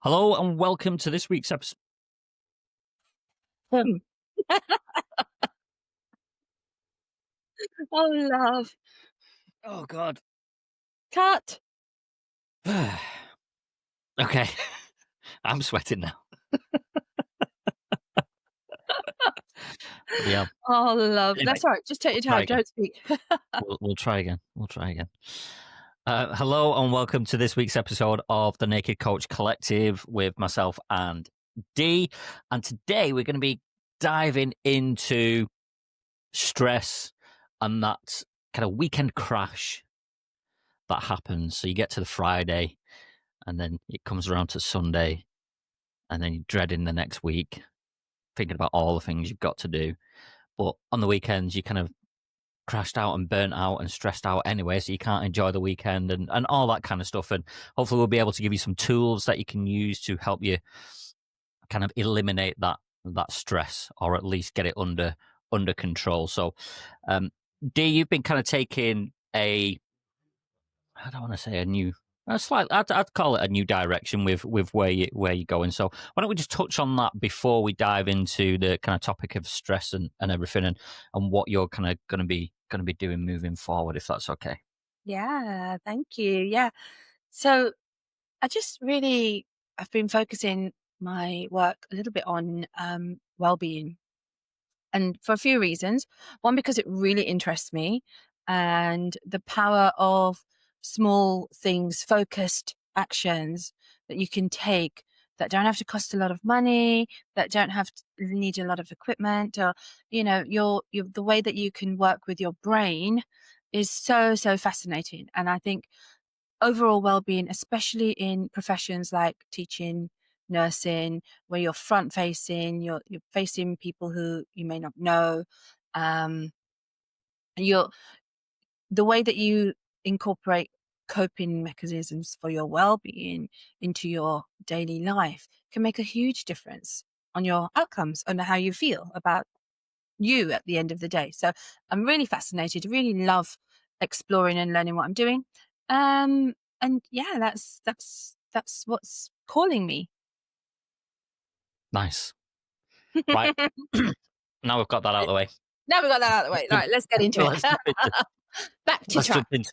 Hello and welcome to this week's episode. Hmm. Oh, love. Oh God. Cut. Okay, I'm sweating now. Yeah. Oh, love. Anyway, That's all right. Just take we'll your try time. again. Don't speak. We'll try again. We'll try again. Hello and welcome to this week's episode of the Naked Coach Collective with myself and Dee. And today we're going to be diving into stress and that kind of weekend crash that happens. So you get to the Friday and then it comes around to Sunday and then you're dreading the next week, thinking about all the things you've got to do. But on the weekends, you kind of crashed out and burnt out and stressed out anyway, so you can't enjoy the weekend and all that kind of stuff. And hopefully we'll be able to give you some tools that you can use to help you kind of eliminate that stress, or at least get it under control. So Dee, you've been kind of taking I don't want to say a new, a slight. I'd call it a new direction with where you're going. So why don't we just touch on that before we dive into the kind of topic of stress and everything, and what you're kind of going to be doing moving forward, if that's okay. Yeah, thank you. Yeah. So I just really, I've been focusing my work a little bit on well-being, and for a few reasons. One, because it really interests me, and the power of small things, focused actions that you can take that don't have to cost a lot of money, that don't have to need a lot of equipment, or your the way that you can work with your brain is so fascinating. And I think overall well-being, especially in professions like teaching, nursing, where you're front facing, you're facing people who you may not know, um, you're the way that you incorporate coping mechanisms for your well-being into your daily life can make a huge difference on your outcomes and how you feel about you at the end of the day. So I'm really fascinated, really love exploring and learning what I'm doing. And yeah, that's what's calling me. Nice. Right. Now we've got that out of the way. Now we've got that out of the Let's way. jump, Right, let's get into it. let's jump into Back to let's track. jump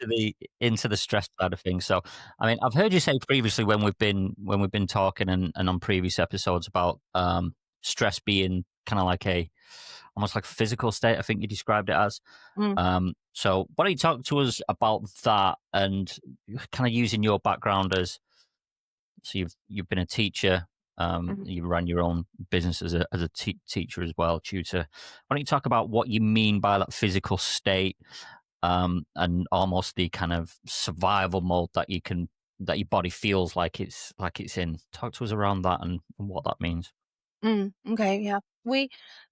into the stress side of things. So, I mean, I've heard you say previously when we've been talking and on previous episodes about stress being kind of like a almost like a physical state. I think you described it as. Mm, So, why don't you talk to us about that and kind of using your background as so you've been a teacher. mhm. You ran your own business as a teacher as well, tutor. Why don't you talk about what you mean by that physical state, and almost the kind of survival mode that your body feels like it's in. Talk to us around that and what that means. Okay, yeah.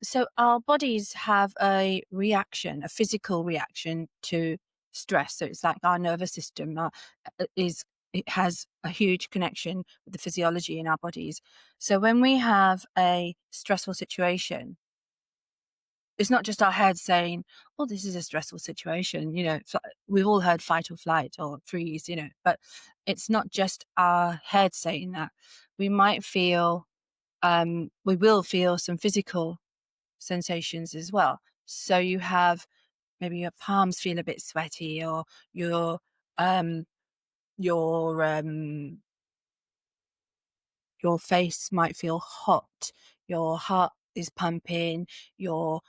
So our bodies have a reaction, a physical reaction to stress. So it's like our nervous system is it has a huge connection with the physiology in our bodies. So when we have a stressful situation, it's not just our head saying, "Oh, this is a stressful situation." We've all heard fight or flight or freeze. But it's not just our head saying that. We might feel we will feel some physical sensations as well. So you have maybe your palms feel a bit sweaty, or your um your um your face might feel hot, your heart is pumping, your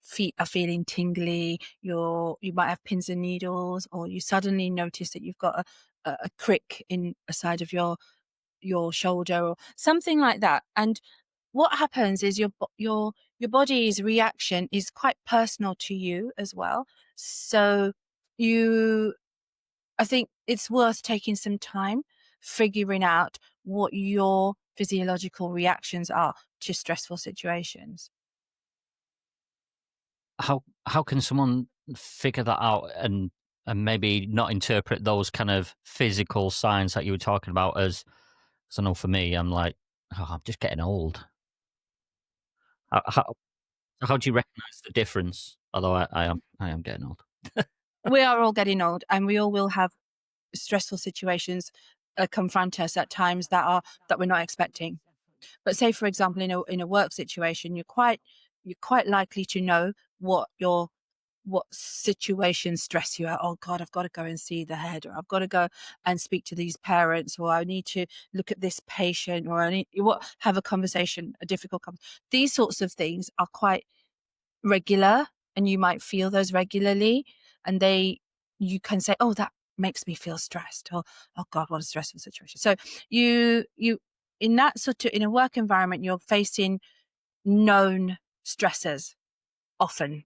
feet are feeling tingly, you might have pins and needles, or you suddenly notice that you've got a crick in a side of your shoulder or something like that. And what happens is your body's reaction is quite personal to you as well. So you I think it's worth taking some time figuring out what your physiological reactions are to stressful situations. How can someone figure that out and maybe not interpret those kind of physical signs that you were talking about as? Because I know for me, I'm like, oh, I'm just getting old. How how do you recognise the difference? Although I am getting old. We are all getting old, and we all will have stressful situations confront us at times that we're not expecting. But say, for example, in a work situation, you're quite likely to know what your what situations stress you out. Oh God, I've got to go and see the head, or I've got to go and speak to these parents, or I need to look at this patient, or I need have a conversation, a difficult conversation. These sorts of things are quite regular, and you might feel those regularly, and you can say, oh, that makes me feel stressed, or oh God, what a stressful situation. So you in that sort of in a work environment, you're facing known stressors often.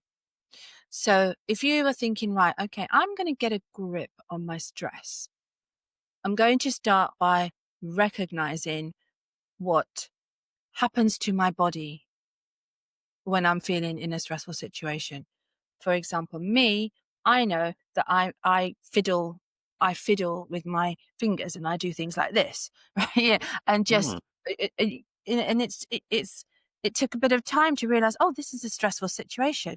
So if you are thinking, right, okay, I'm going to get a grip on my stress, I'm going to start by recognizing what happens to my body when I'm feeling in a stressful situation. For example, me, I know that I fiddle with my fingers, and I do things like this, right? Yeah, and Mm. just and it took a bit of time to realize, oh, this is a stressful situation.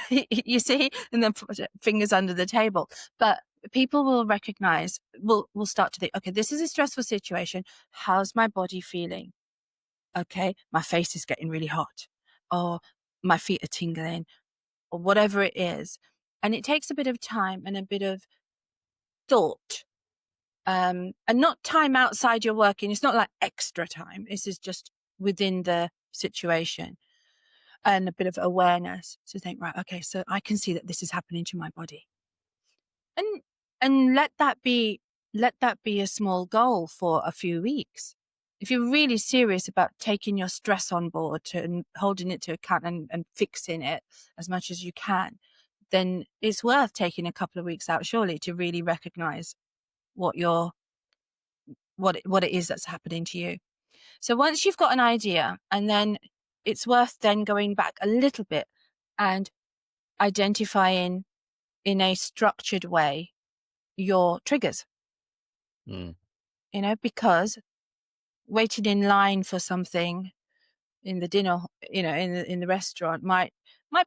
You see, and then put your fingers under the table. But people will recognize, will start to think, okay, this is a stressful situation. How's my body feeling? Okay, my face is getting really hot, or my feet are tingling, or whatever it is. And it takes a bit of time and a bit of thought, and not time outside your working. It's not like extra time. This is just within the situation, and a bit of awareness to think, right, okay, so I can see that this is happening to my body. And let that be a small goal for a few weeks. If you're really serious about taking your stress on board and holding it to account, and fixing it as much as you can, then it's worth taking a couple of weeks out, surely, to really recognize what your what it is that's happening to you. So once you've got an idea, and then it's worth then going back a little bit and identifying in a structured way your triggers, Mm. because waiting in line for something in the dinner, in the restaurant might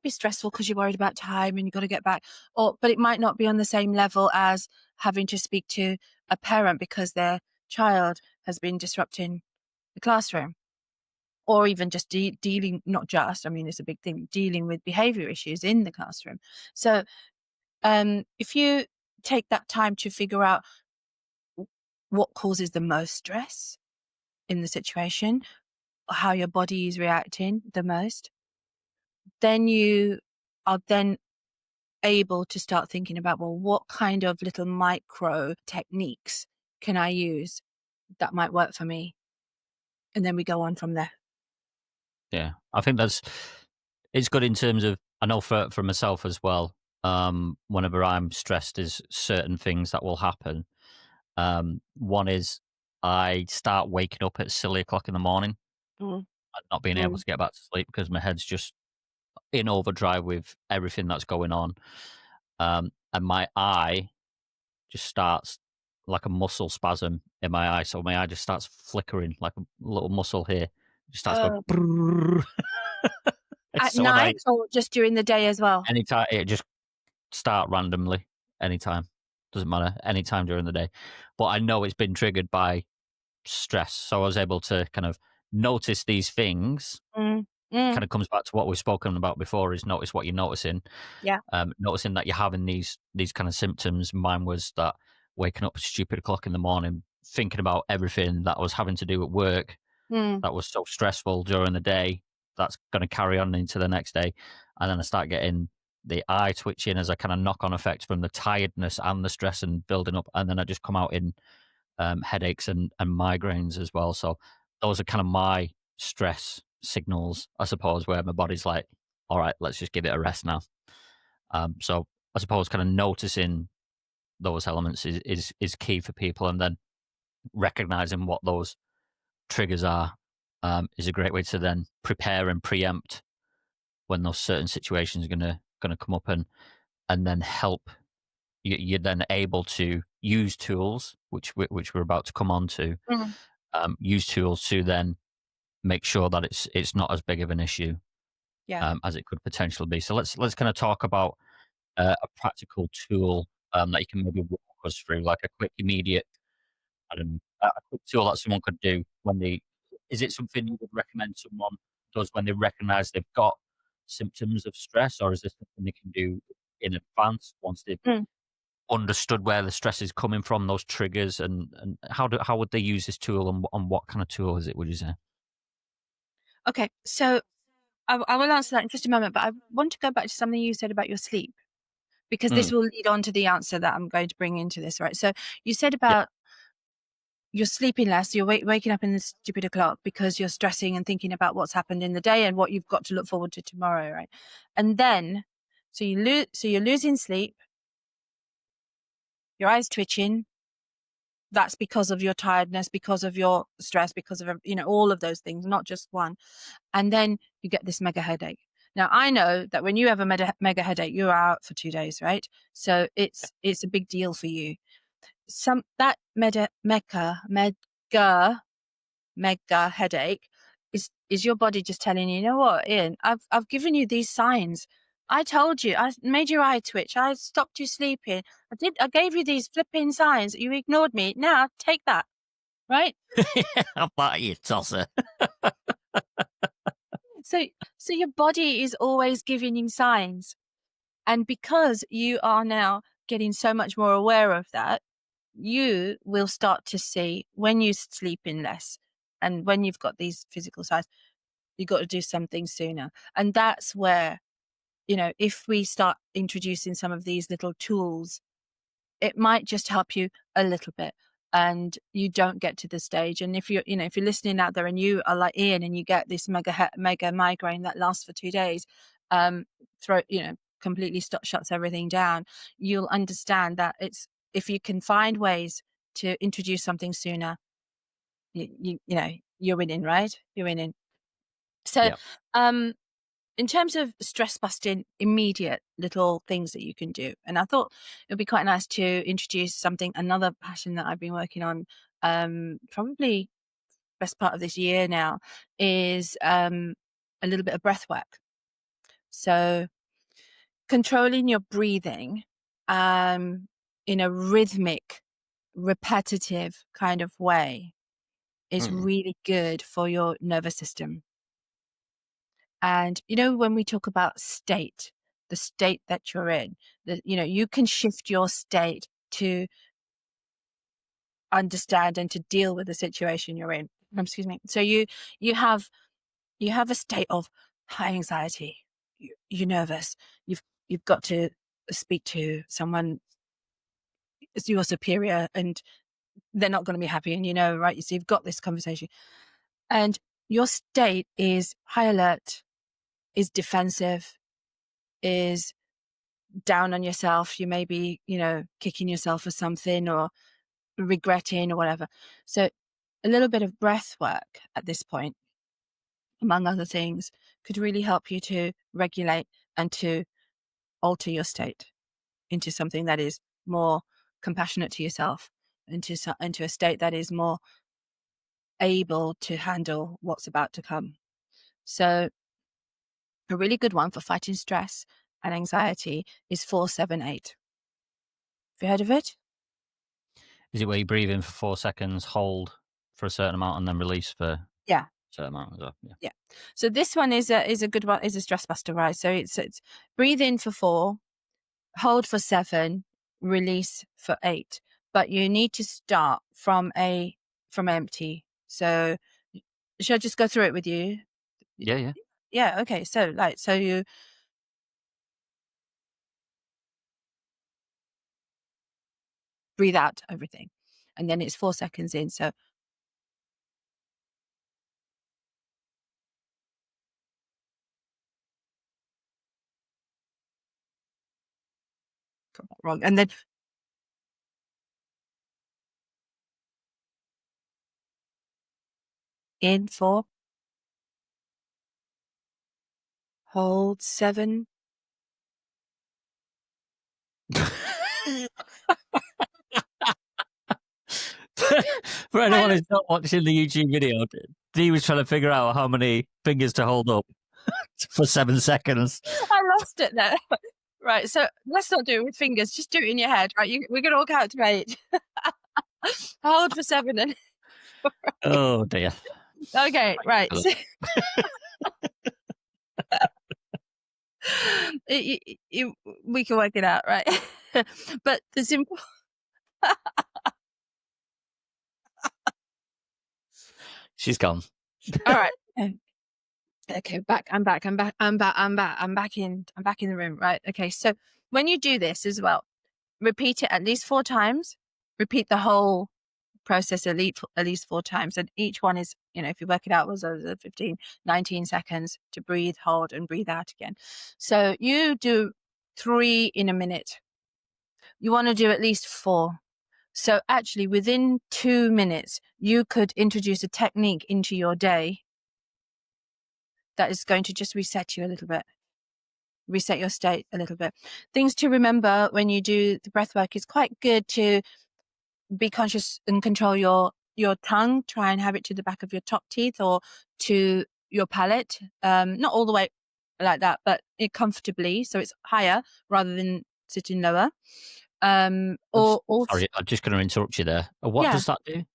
be stressful because you're worried about time and you've got to get back, but it might not be on the same level as having to speak to a parent because their child has been disrupting the classroom, or even just dealing, not just, I mean, it's a big thing, dealing with behavior issues in the classroom. So if you take that time to figure out what causes the most stress in the situation, how your body is reacting the most, then you are then able to start thinking about, well, what kind of little micro techniques can I use that might work for me? And then we go on from there. Yeah, I think it's good in terms of, I know for myself as well. Whenever I'm stressed, there's certain things that will happen. One is I start waking up at silly o'clock in the morning Mm, and not being able mm. to get back to sleep because my head's just in overdrive with everything that's going on. And my eye just starts like a muscle spasm in my eye. So my eye just starts flickering like a little muscle here. It just starts going. Oh, Brrrr. It's at so annoying. night or just during the day as well? Anytime it just start randomly, anytime. Doesn't matter, anytime during the day. But I know it's been triggered by stress. So I was able to kind of notice these things. Mm, mm, Kind of comes back to what we've spoken about before, is notice what you're noticing. yeah. Noticing that you're having these kind of symptoms. Mine was that waking up at stupid o'clock in the morning, thinking about everything that I was having to do at work Mm, that was so stressful during the day, that's going to carry on into the next day. And then I start getting the eye twitching as a kind of knock on effect from the tiredness and the stress and building up. And then I just come out in headaches and migraines as well. So those are kind of my stress signals, I suppose, where my body's like, all right, let's just give it a rest now. So I suppose kind of noticing those elements is key for people, and then recognizing what those triggers are is a great way to then prepare and preempt when those certain situations are gonna come up, and then help. You're then able to use tools, which we're about to come on to. mm, Use tools to then make sure that it's not as big of an issue yeah. as it could potentially be. So let's kind of talk about a practical tool that you can maybe walk us through, like a quick, immediate. I don't know, a quick tool that someone could do when they, is it something you would recommend someone does when they recognise they've got symptoms of stress, or is this something they can do in advance once they've Mm. understood where the stress is coming from, those triggers, and how would they use this tool, and what kind of tool is it, would you say? Okay, so I will answer that in just a moment, but I want to go back to something you said about your sleep, because this Mm, will lead on to the answer that I'm going to bring into this, right? So you said yeah, about you're sleeping less, you're waking up in the stupid o'clock because you're stressing and thinking about what's happened in the day and what you've got to look forward to tomorrow, right? And then, so you're losing sleep, your eyes twitching. That's because of your tiredness, because of your stress, because of, all of those things, not just one. And then you get this mega headache. Now, I know that when you have a mega headache, you're out for 2 days, right? So it's a big deal for you. That mega headache is your body just telling you, you know what, Ian, I've given you these signs. I told you, I made your eye twitch, I stopped you sleeping. I gave you these flipping signs. You ignored me. Now take that, right? how about you, tosser? So so your body is always giving you signs. And because you are now getting so much more aware of that, you will start to see when you sleep in less and when you've got these physical signs, you've got to do something sooner. And that's where, if we start introducing some of these little tools, it might just help you a little bit and you don't get to the stage. And if you're listening out there and you are like Ian and you get this mega migraine that lasts for 2 days, um throw completely shuts everything down, you'll understand that it's, if you can find ways to introduce something sooner, you're winning, right? You're winning. So Yeah. um in terms of stress busting, immediate little things that you can do. And I thought it would be quite nice to introduce another passion that I've been working on, probably best part of this year now, is a little bit of breath work. So controlling your breathing in a rhythmic, repetitive kind of way is Mm, really good for your nervous system. And when we talk about the state that you're in, that you can shift your state to understand and to deal with the situation you're in. Excuse me. So you have a state of high anxiety. You're nervous. You've got to speak to someone as your superior, and they're not going to be happy. And right? So you've got this conversation, and your state is high alert, is defensive, is down on yourself. You may be, kicking yourself for something or regretting or whatever. So a little bit of breath work at this point, among other things, could really help you to regulate and to alter your state into something that is more compassionate to yourself, into a state that is more able to handle what's about to come. So a really good one for fighting stress and anxiety is 4-7-8. Have you heard of it? is it where you breathe in for 4 seconds, hold for a certain amount, and then release for a Yeah. certain amount as well? Yeah. Yeah. So this one is a good one, is a stress buster, right? So it's breathe in for 4, hold for 7, release for 8. But you need to start from empty. So should I just go through it with you? Yeah, yeah. Yeah, okay. So you breathe out everything. And then it's 4 seconds in. So got that wrong. And then in 4, hold 7. For I anyone who's not watching the YouTube video, Dee was trying to figure out how many fingers to hold up for 7 seconds. I lost it there. Right, so let's not do it with fingers. Just do it in your head, right? We can all count to 8. Hold for 7 and Oh dear. okay, right. So, we can work it out, right? But the simple. She's gone. All right. Okay, back. I'm back. I'm back. I'm back. I'm back. I'm back in. I'm back in the room. Right. Okay. So when you do this as well, repeat it at least 4 times. Repeat the whole process at least 4 times, and each one is, if you work it out, was 15, 19 seconds to breathe, hold, and breathe out again. So you do 3 in a minute. You want to do at least 4. So actually, within 2 minutes, you could introduce a technique into your day that is going to just reset you a little bit, reset your state a little bit. Things to remember when you do the breath work is quite good to be conscious and control your tongue. Try and have it to the back of your top teeth or to your palate. Not all the way like that, but comfortably, so it's higher rather than sitting lower. Or also, Sorry, I'm just going to interrupt you there. What yeah. does that do?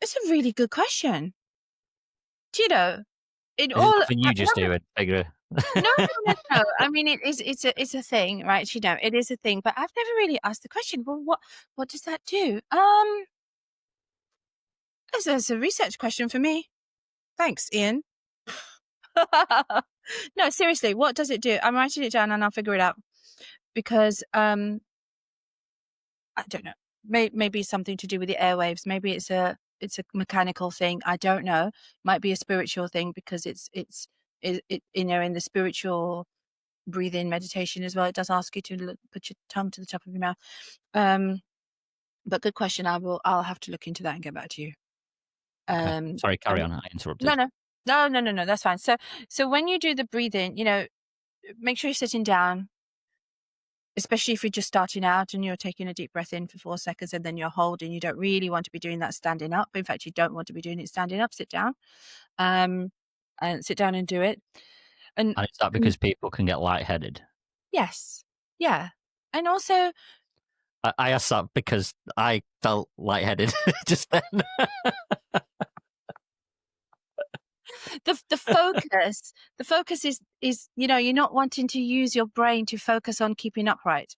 It's a really good question. Do you know? In Is it all, something you just do and figure? no. I mean, it's a thing, right? It is a thing, but I've never really asked the question. Well, what does that do? That's a research question for me. Thanks, Ian. No, seriously, what does it do? I'm writing it down and I'll figure it out because I don't know. Maybe something to do with the airwaves. Maybe it's a mechanical thing. I don't know. Might be a spiritual thing because it's in the spiritual breathing meditation as well. It does ask you to put your tongue to the top of your mouth. But good question. I'll have to look into that and get back to you. Okay. Sorry, carry on. I interrupted. No. That's fine. So when you do the breathing, make sure you're sitting down, especially if you're just starting out and you're taking a deep breath in for 4 seconds and then you're holding. You don't really want to be doing that standing up. In fact, you don't want to be doing it standing up. Sit down, and sit down and do it. And is that because people can get lightheaded? yes, yeah, and also I asked that because I felt lightheaded just then. the focus is you're not wanting to use your brain to focus on keeping upright.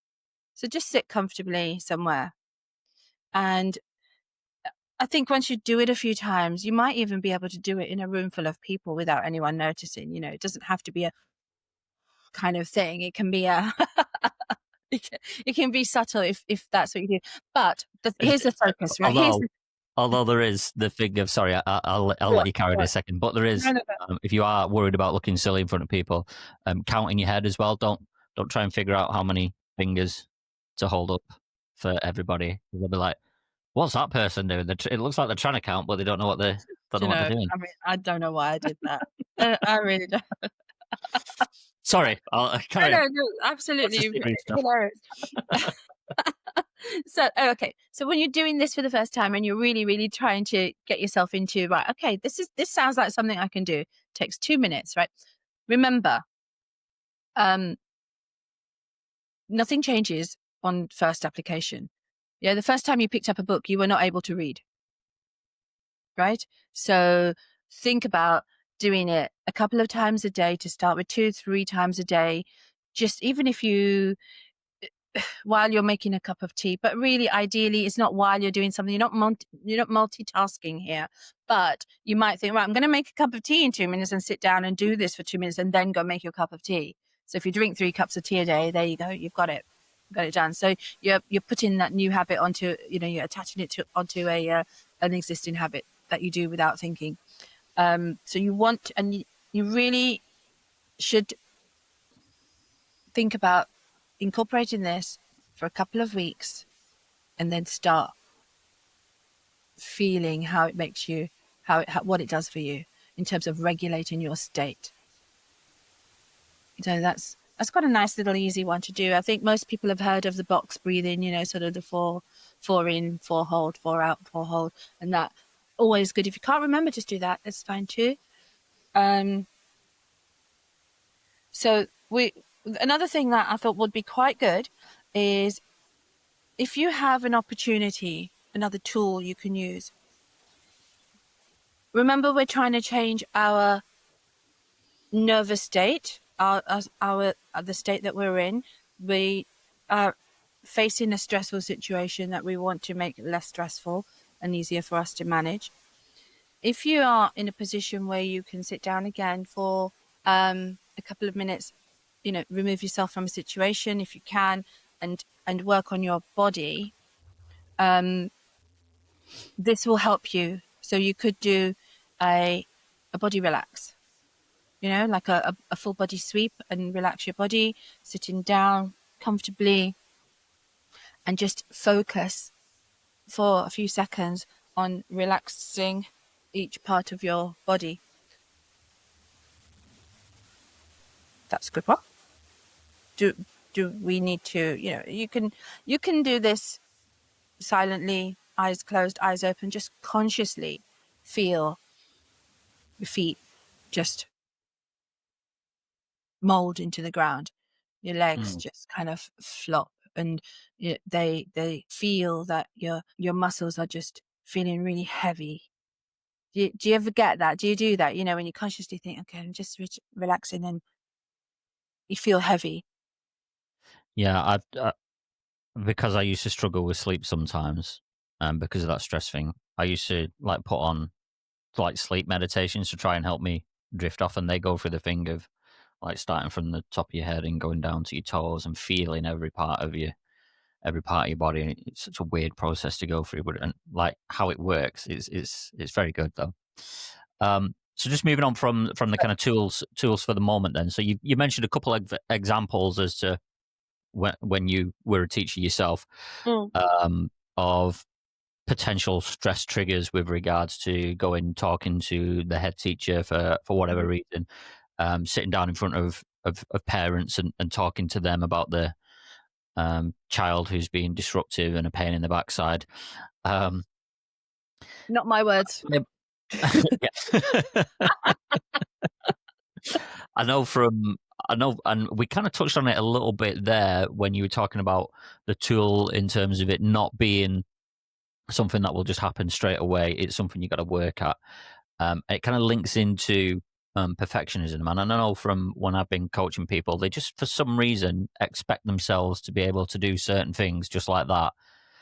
So just sit comfortably somewhere. And I think once you do it a few times, you might even be able to do it in a room full of people without anyone noticing. It doesn't have to be a kind of thing. It can be it can be subtle if that's what you do. But here's the focus, right? Although there is the thing of, sorry, I'll let you carry it in a second, but there is, if you are worried about looking silly in front of people, count in your head as well. Don't try and figure out how many fingers to hold up for everybody. They'll be like, what's that person doing? It looks like they're trying to count, but they don't know what they're doing. I mean, I don't know why I did that. I really don't. Sorry, I'll carry on. No, absolutely hilarious. So, okay. So when you're doing this for the first time and you're really, really trying to get yourself into, right, okay, this sounds like something I can do. It takes 2 minutes, right? Remember, nothing changes on first application. Yeah, the first time you picked up a book, you were not able to read, right? So think about doing it a couple of times a day to start with, 2-3 times a day. Just even if you while you're making a cup of tea, but really ideally it's not while you're doing something. You're not multitasking here, but you might think, right, I'm going to make a cup of tea in 2 minutes and sit down and do this for 2 minutes and then go make your cup of tea. So if you drink 3 cups of tea a day, there you go, you've got it done. So you're putting that new habit onto, you're attaching it onto an existing habit that you do without thinking. So you want, and you really should think about incorporating this for a couple of weeks and then start feeling how it makes you, what it does for you in terms of regulating your state. So that's quite a nice little easy one to do. I think most people have heard of the box breathing, sort of the four in, 4 hold, 4 out, 4 hold, and that always good. If you can't remember, just do that. That's fine too. So another thing that I thought would be quite good is if you have an opportunity, another tool you can use, remember we're trying to change our nervous state, the state that we're in. We are facing a stressful situation that we want to make less stressful and easier for us to manage. If you are in a position where you can sit down again for a couple of minutes, remove yourself from a situation if you can, and work on your body, this will help you. So you could do a body relax, like a full body sweep, and relax your body, sitting down comfortably, and just focus for a few seconds on relaxing each part of your body. That's a good one. Do we need to, you can do this silently, eyes closed, eyes open, just consciously feel your feet just mold into the ground, your legs just kind of flop, and they feel that your muscles are just feeling really heavy. Do you ever get that? Do you do that, when you consciously think, okay, I'm just relaxing, and you feel heavy? Yeah, because I used to struggle with sleep sometimes, because of that stress thing. I used to like put on like sleep meditations to try and help me drift off, and they go through the thing of like starting from the top of your head and going down to your toes and feeling every part of your body. And it's such a weird process to go through, but and like how it works is very good though. So just moving on from the kind of tools for the moment, then. So you mentioned a couple of examples as to when you were a teacher yourself, Mm. of potential stress triggers with regards to going talking to the head teacher for whatever Mhm. reason, sitting down in front of parents and talking to them about the child who's being disruptive and a pain in the backside. Um, Not my words. yeah. I know from I know, and we kind of touched on it a little bit there when you were talking about the tool in terms of it not being something that will just happen straight away. It's something you got to work at. It kind of links into perfectionism, and I know from when I've been coaching people, they just for some reason expect themselves to be able to do certain things just like that,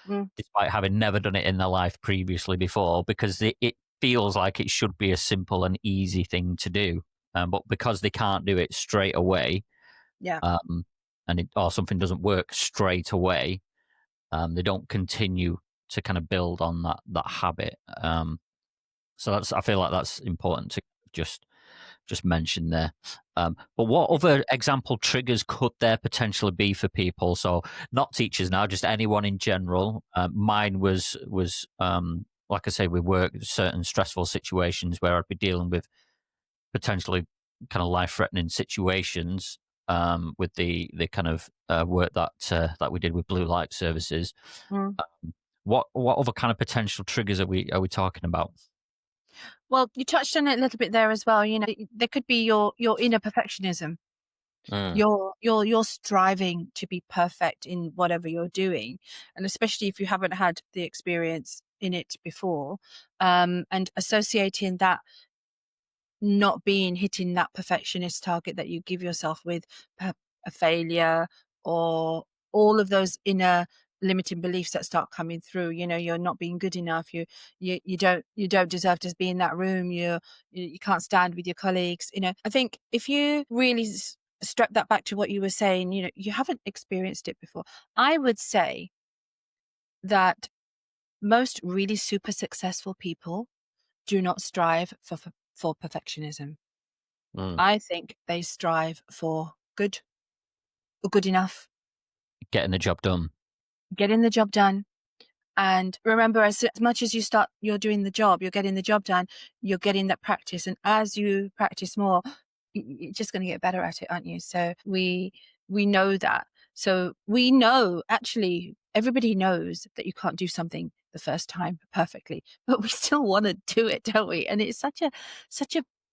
Mm. despite having never done it in their life previously before, because it feels like it should be a simple and easy thing to do. But because they can't do it straight away, Yeah. um, or something doesn't work straight away, they don't continue to kind of build on that habit. So I feel like that's important to just mention there. But what other example triggers could there potentially be for people? So not teachers now, just anyone in general. Mine was like I say, we work certain stressful situations where I'd be dealing with potentially kind of life threatening situations. With the kind of work that we did with blue light services. Mm. What other kind of potential triggers are we talking about? Well, you touched on it a little bit there as well. There could be your inner perfectionism. Mm. You're striving to be perfect in whatever you're doing, and especially if you haven't had the experience in it before, and associating that not being hitting that perfectionist target that you give yourself with a failure, or all of those inner limiting beliefs that start coming through. You're not being good enough. You don't deserve to be in that room. You can't stand with your colleagues. I think if you really strip that back to what you were saying, you haven't experienced it before. I would say that most really super successful people do not strive for perfectionism. Mm. I think they strive for good, or good enough, Getting the job done. getting the job done. And remember, as much as you're doing the job, you're getting the job done, you're getting that practice. And as you practice more, you're just going to get better at it, aren't you? So we know that. So we know, actually, everybody knows that you can't do something the first time perfectly, but we still want to do it, don't we? And it's such a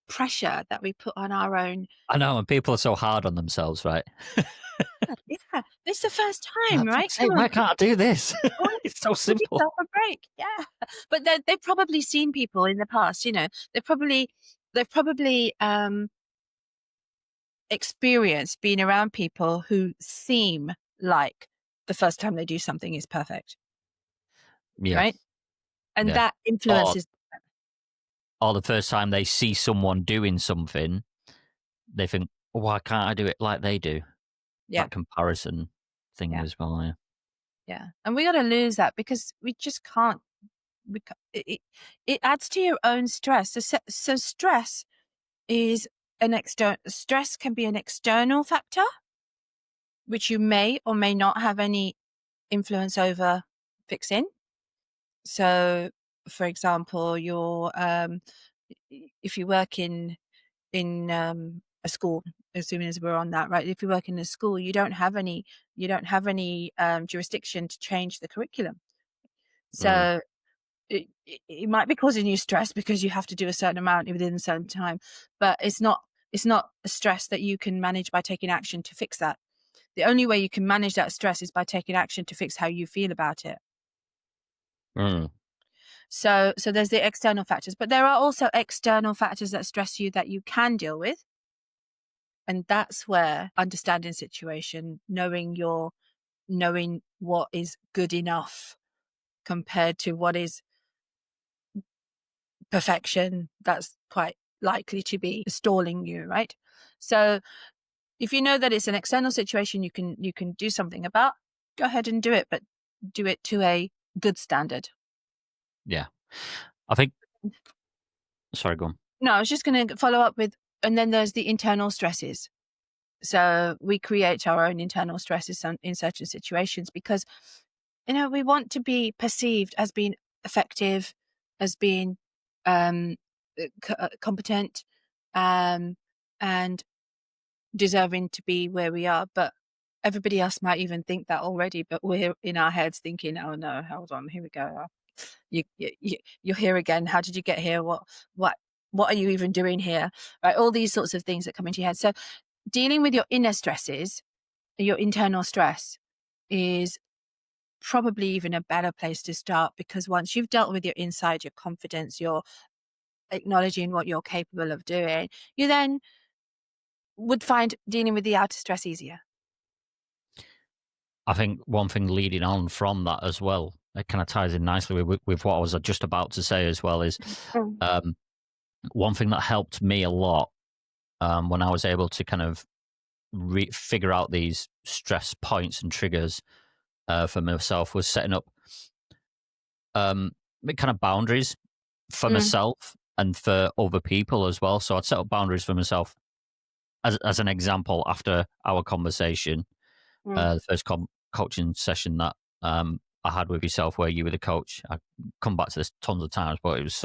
pressure that we put on our own. I know, and people are so hard on themselves, right? Yeah, It's the first time, For right? fuck's Come sake, on, why can't I do this? give It's so give simple. yourself a break. Yeah. But they've probably seen people in the past, they've probably experienced being around people who seem like the first time they do something is perfect, Yeah, right? And yeah. that Or influences. the first time they see someone doing something, they think, "Oh, why can't I do it like they do?" Yeah, That comparison thing yeah, as well. Yeah. yeah. And we got to lose that because we just can't. It adds to your own stress. So stress is an external. Stress can be an external factor, which you may or may not have any influence over fixing. So, for example, if you work in a school, assuming as we're on that, right? If you work in a school, you don't have any jurisdiction to change the curriculum. Mm, So it might be causing you stress because you have to do a certain amount within a certain time, but it's not a stress that you can manage by taking action to fix that. The only way you can manage that stress is by taking action to fix how you feel about it. mm. So there's the external factors, but there are also external factors that stress you that you can deal with. And that's where understanding situation, knowing what is good enough compared to what is perfection, that's quite likely to be stalling you, right? So if you know that it's an external situation you can do something about, go ahead and do it, but do it to a good standard. Yeah. I think. Sorry, go on. No, I was just going to follow up with, and then there's the internal stresses. So we create our own internal stresses in certain situations because, we want to be perceived as being effective, as being um, competent, um, and deserving to be where we are. But everybody else might even think that already, but we're in our heads thinking, "Oh no, hold on, here we go. You're here again. How did you get here? What what are you even doing here?" Right? All these sorts of things that come into your head. So dealing with your inner stresses, your internal stress, is probably even a better place to start, because once you've dealt with your inside, your confidence, your acknowledging what you're capable of doing, you then would find dealing with the outer stress easier. I think one thing leading on from that as well, it kind of ties in nicely with what I was just about to say as well, is Mm. um, one thing that helped me a lot when I was able to kind of figure out these stress points and triggers for myself was setting up um, kind of boundaries for Mm, myself and for other people as well. So I'd set up boundaries for myself as an example after our conversation, mm, the first coaching session that I had with yourself, where you were the coach. I come back to this tons of times, but it was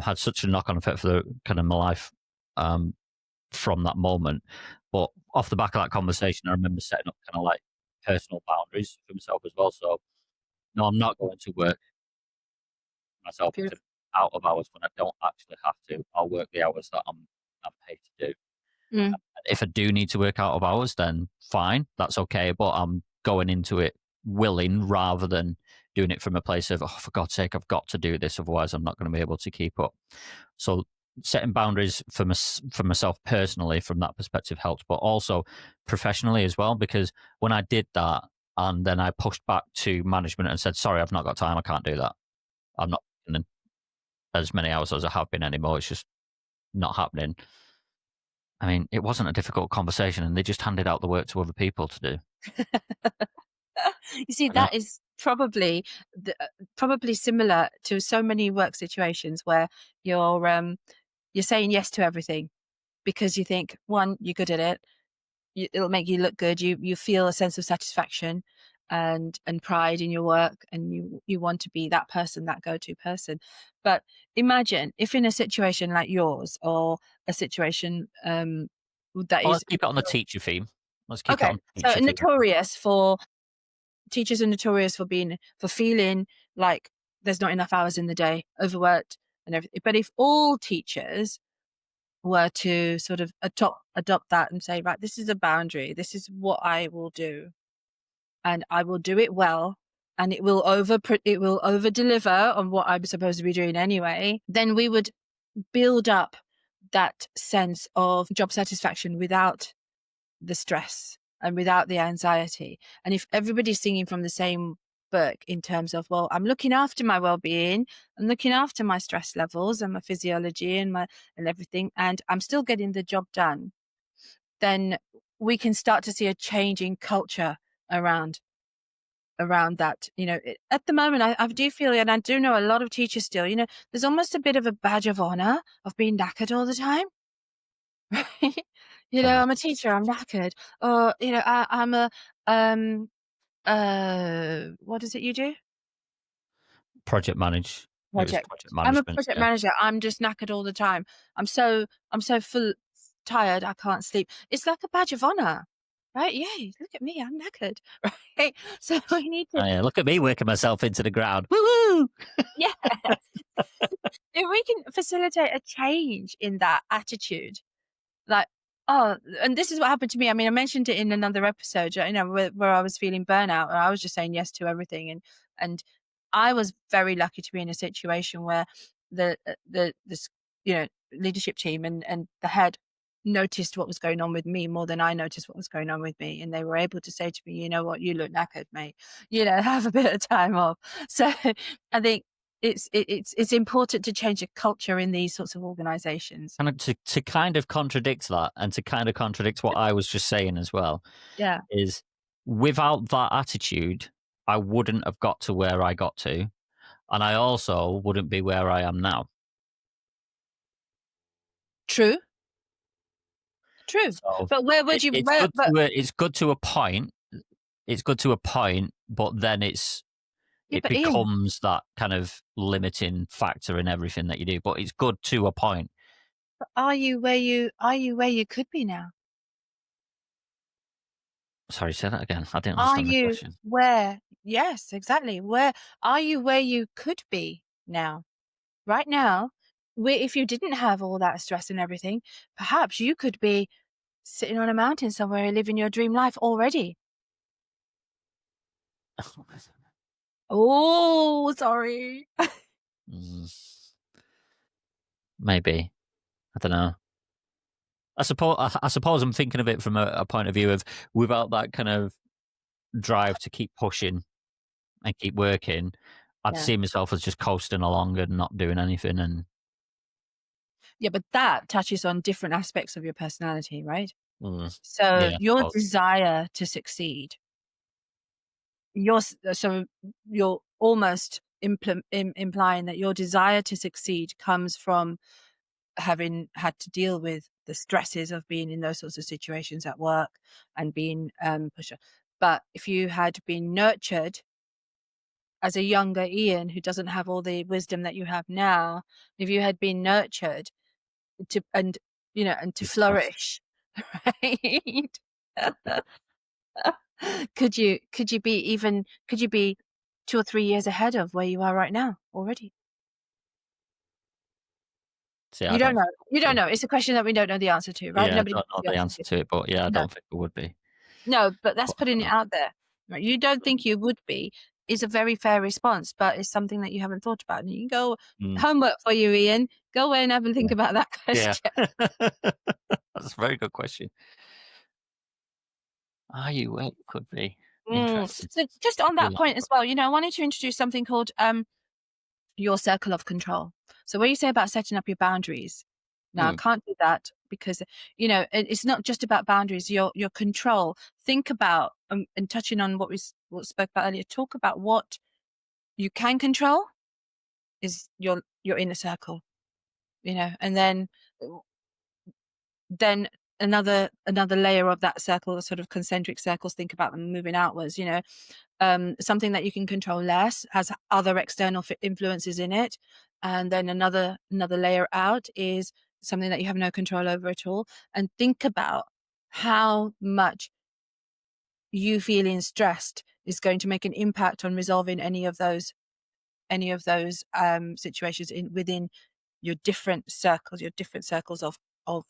had such a knock on effect for the kind of my life um, from that moment. But off the back of that conversation, I remember setting up kind of like personal boundaries for myself as well. So no, I'm not going to work myself into beautiful. out of hours when I don't actually have to. I'll work the hours that I'm paid to do. Mm, If I do need to work out of hours, then fine, that's okay. But I'm going into it willing rather than doing it from a place of, oh, for God's sake, I've got to do this, otherwise I'm not going to be able to keep up. So setting boundaries for myself personally from that perspective helped, but also professionally as well, because when I did that and then I pushed back to management and said, sorry, I've not got time, I can't do that. I'm not putting in as many hours as I have been anymore. It's just not happening. I mean, it wasn't a difficult conversation, and they just handed out the work to other people to do. You see, I know. that is probably similar to so many work situations where you're saying yes to everything because you think, one, you're good at it, it'll make you look good. You feel a sense of satisfaction and pride in your work, and you want to be that person, that go-to person. But imagine if in a situation like yours, or a situation that Well, is let's keep it on the teacher theme. Let's keep it okay. on the So teacher theme. notorious for teachers are notorious for feeling like there's not enough hours in the day, overworked and everything. But if all teachers were to sort of adopt that and say, right, this is a boundary, this is what I will do, and I will do it well, and it will over deliver on what I'm supposed to be doing anyway, then we would build up that sense of job satisfaction without the stress and without the anxiety. And if everybody's singing from the same book in terms of, well, I'm looking after my well-being, I'm looking after my stress levels and my physiology and everything, and I'm still getting the job done, then we can start to see a change in culture around that. At the moment, I do feel, and I do know a lot of teachers still, there's almost a bit of a badge of honor of being knackered all the time. Right? Uh, I'm a teacher, I'm knackered. Or, I'm a, um, what is it you do? project manage. It was Project. project I'm a management. project Yeah. manager. I'm just knackered all the time. I'm so full, tired, I can't sleep. It's like a badge of honor, right? Yay, look at me, I'm knackered, right? So we need to, Oh, yeah. Look at me working myself into the ground. Woo woo! yeah, if we can facilitate a change in that attitude, like, oh, and this is what happened to me. I mean, I mentioned it in another episode, where I was feeling burnout, and I was just saying yes to everything, and I was very lucky to be in a situation where this leadership team and the head noticed what was going on with me more than I noticed what was going on with me, and they were able to say to me, you know what, you look knackered, mate. Have a bit of time off. So I think it's important to change the culture in these sorts of organizations. And to kind of contradict that, and to kind of contradict what I was just saying as well, Yeah. is without that attitude, I wouldn't have got to where I got to, and I also wouldn't be where I am now. True. True. So But where would it, you it's where good but to it's good to a point. It's good to a point, but then yeah, it but Ian, becomes that kind of limiting factor in everything that you do. But it's good to a point. but are you where you could be now? Sorry, say that again. I didn't Are understand the you question. where Yes, exactly. Where are you where you could be now? Right now, where if you didn't have all that stress and everything, perhaps you could be sitting on a mountain somewhere living your dream life already. Oh, sorry. Mm, maybe, I don't know. I suppose I'm thinking of it from a point of view of, without that kind of drive to keep pushing and keep working, I'd Yeah. see myself as just coasting along and not doing anything. And Yeah, but that touches on different aspects of your personality, right? mm, So yeah, I your suppose. desire to succeed, so you're almost implying that your desire to succeed comes from having had to deal with the stresses of being in those sorts of situations at work and being pushed. But if you had been nurtured as a younger Ian who doesn't have all the wisdom that you have now, if you had been nurtured to and to Yes. flourish, right? Could you be 2 or 3 years ahead of where you are right now already? See, I You don't don't know. think I You would don't be. know. It's a question that we don't know the answer to, right? Yeah, I Nobody knows don't know the the answer answer to. to it, but yeah, I No. don't think I would be. No, but that's But I putting don't it know. out there. Right? You don't think you would be is a very fair response, but it's something that you haven't thought about. And you can go Mm, homework for you, Ian. Go away and have a think yeah. about that Yeah. question. That's a very good question. Are you where you could be? Mm. Interesting. So just on Really that like point that. as well, I wanted to introduce something called your circle of control. So what you say about setting up your boundaries. Now I Mm, can't do that because it's not just about boundaries. Your control. Think about and touching on what spoke about earlier. Talk about what you can control is your inner circle. And then another layer of that circle, sort of concentric circles. Think about them moving outwards. Something that you can control less has other external influences in it, and then another layer out is something that you have no control over at all. And think about how much you feeling stressed is going to make an impact on resolving any of those situations within your different circles of of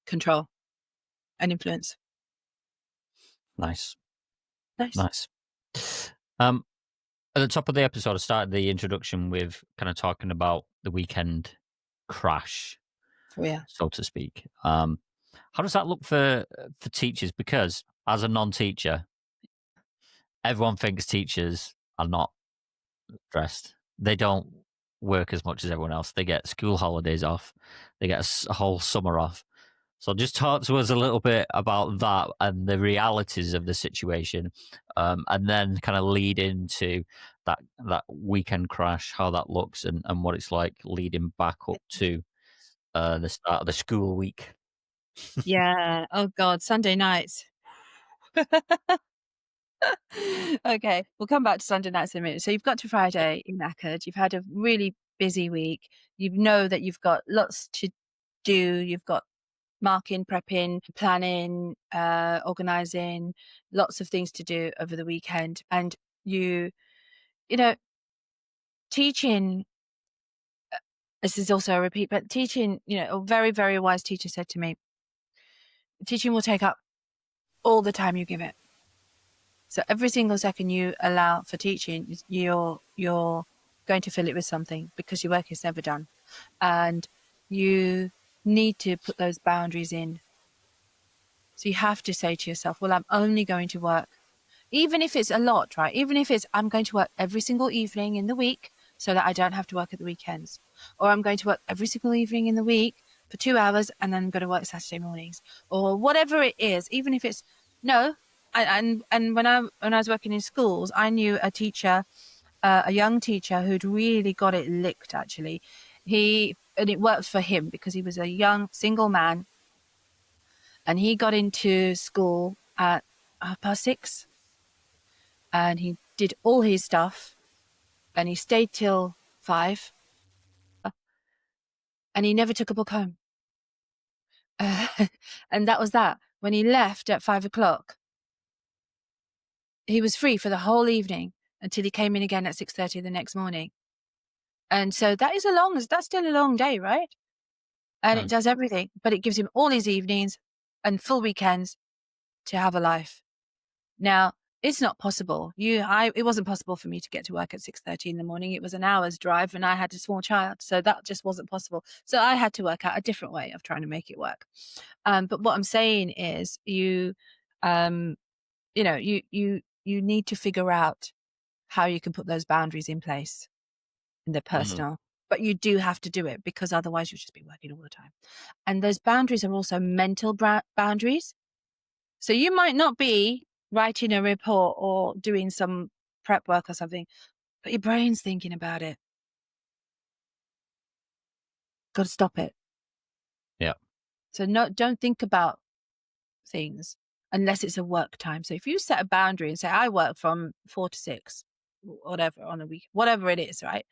control and influence. Nice. Nice. Nice. Um, at the top of the episode, I started the introduction with kind of talking about the weekend crash, Oh yeah. so to speak. How does that look for teachers? Because as a non-teacher, everyone thinks teachers are not stressed. They don't work as much as everyone else. They get school holidays off. They get a whole summer off. So just talk to us a little bit about that and the realities of the situation, and then kind of lead into that weekend crash, how that looks, and what it's like leading back up to the start of the school week. Yeah. Oh God, Sunday nights. Okay, we'll come back to Sunday nights in a minute. So you've got to Friday, you're knackered. You've had a really busy week. You know that you've got lots to do. You've got marking, prepping, planning, organizing, lots of things to do over the weekend. And you know, teaching, this is also a repeat, but teaching, a very, very wise teacher said to me, teaching will take up all the time you give it. So every single second you allow for teaching, you're going to fill it with something because your work is never done. And you need to put those boundaries in. So you have to say to yourself, well, I'm only going to work, even if it's a lot, right? Even if it's, I'm going to work every single evening in the week so that I don't have to work at the weekends. Or I'm going to work every single evening in the week for 2 hours and then I'm going to work Saturday mornings. Or whatever it is, even if it's, no. And when I was working in schools, I knew a teacher, a young teacher who'd really got it licked, actually. And it worked for him because he was a young single man and he got into school at 6:30 and he did all his stuff and he stayed till 5 and he never took a book home. And that was that. When he left at 5 o'clock, he was free for the whole evening until he came in again at 6:30 the next morning. And so that's still a long day, right? And it Mm. does everything, but it gives him all his evenings and full weekends to have a life. Now, it's not possible. It wasn't possible for me to get to work at 6:30 in the morning. It was an hour's drive and I had a small child. So that just wasn't possible. So I had to work out a different way of trying to make it work. But what I'm saying is um, you need to figure out how you can put those boundaries in place in the Mhm. personal, but you do have to do it because otherwise you'll just be working all the time. And those boundaries are also mental boundaries. So you might not be writing a report or doing some prep work or something, but your brain's thinking about it. Got to stop it. Yeah. So don't think about things unless it's a work time. So if you set a boundary and say, I work from 4 to 6, whatever on a week, whatever it is, right?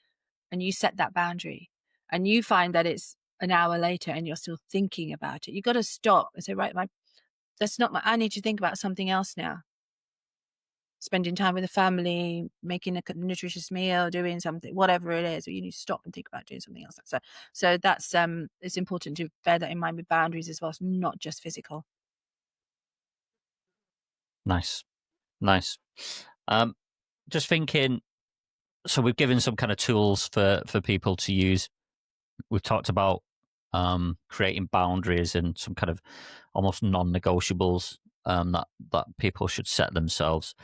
And you set that boundary and you find that it's an hour later and you're still thinking about it, you got to stop and say, right, I need to think about something else now. Spending time with the family, making a nutritious meal, doing something, whatever it is, or you need to stop and think about doing something else. So that's it's important to bear that in mind with boundaries as well. It's not just physical. Nice. Nice. Um, just thinking. So we've given some kind of tools for people to use. We've talked about creating boundaries and some kind of almost non-negotiables that people should set themselves.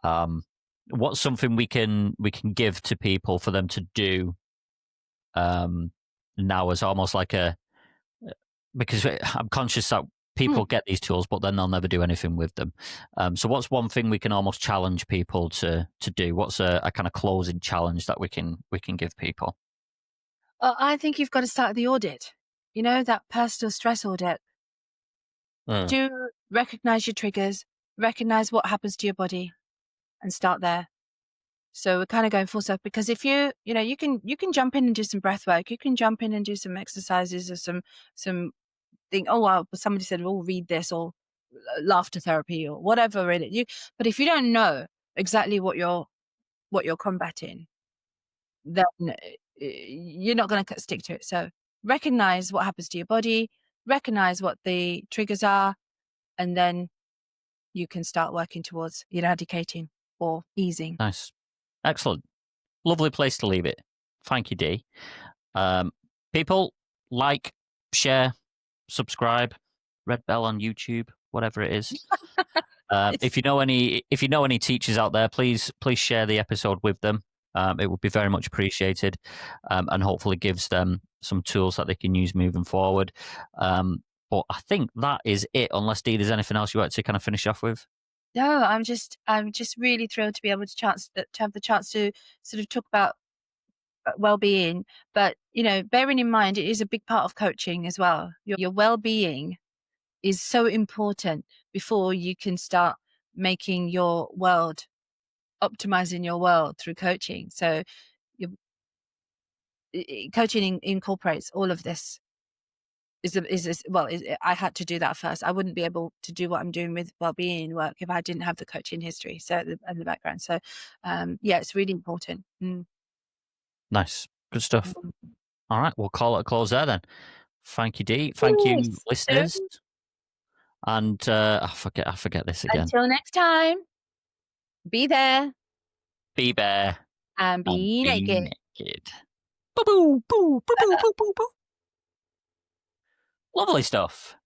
Um, what's something we can give to people for them to do um, now as almost like a because I'm conscious that Hmm. people get these tools, but then they'll never do anything with them. So, what's one thing we can almost challenge people to do? What's a kind of closing challenge that we can give people? Well, I think you've got to start the audit. That personal stress audit. Mm. Do recognize your triggers, recognize what happens to your body, and start there. So we're kind of going full circle because if you can jump in and do some breath work, you can jump in and do some exercises or some thing. Oh wow, somebody said, "Oh, read this," or laughter therapy or whatever it is. But if you don't know exactly what you're combating, then you're not going to stick to it. So recognize what happens to your body, recognize what the triggers are, and then you can start working towards eradicating or easing. Nice. Excellent. Lovely place to leave it. Thank you, Dee. People, like, share, subscribe, red bell on YouTube, whatever it is. If you know any teachers out there, please share the episode with them. It would be very much appreciated, and hopefully gives them some tools that they can use moving forward. But I think that is it. Unless Dee, there's anything else you want to kind of finish off with? No, I'm just really thrilled to be able to have the chance to sort of talk about well-being. But bearing in mind, it is a big part of coaching as well. Your well-being is so important before you can start making your world, optimizing your world through coaching. So your coaching incorporates all of this. I had to do that first. I wouldn't be able to do what I'm doing with well-being work if I didn't have the coaching history, and the background. So, yeah, it's really important. Nice. Good stuff. Mm. All right, we'll call it a close there then. Thank you, Dee. Thank you, Yes. So, listeners. And I forget this again. until next time, be there Be bear and and be be naked. naked. Boo boo boo boo boo boo boo boo. Lovely stuff.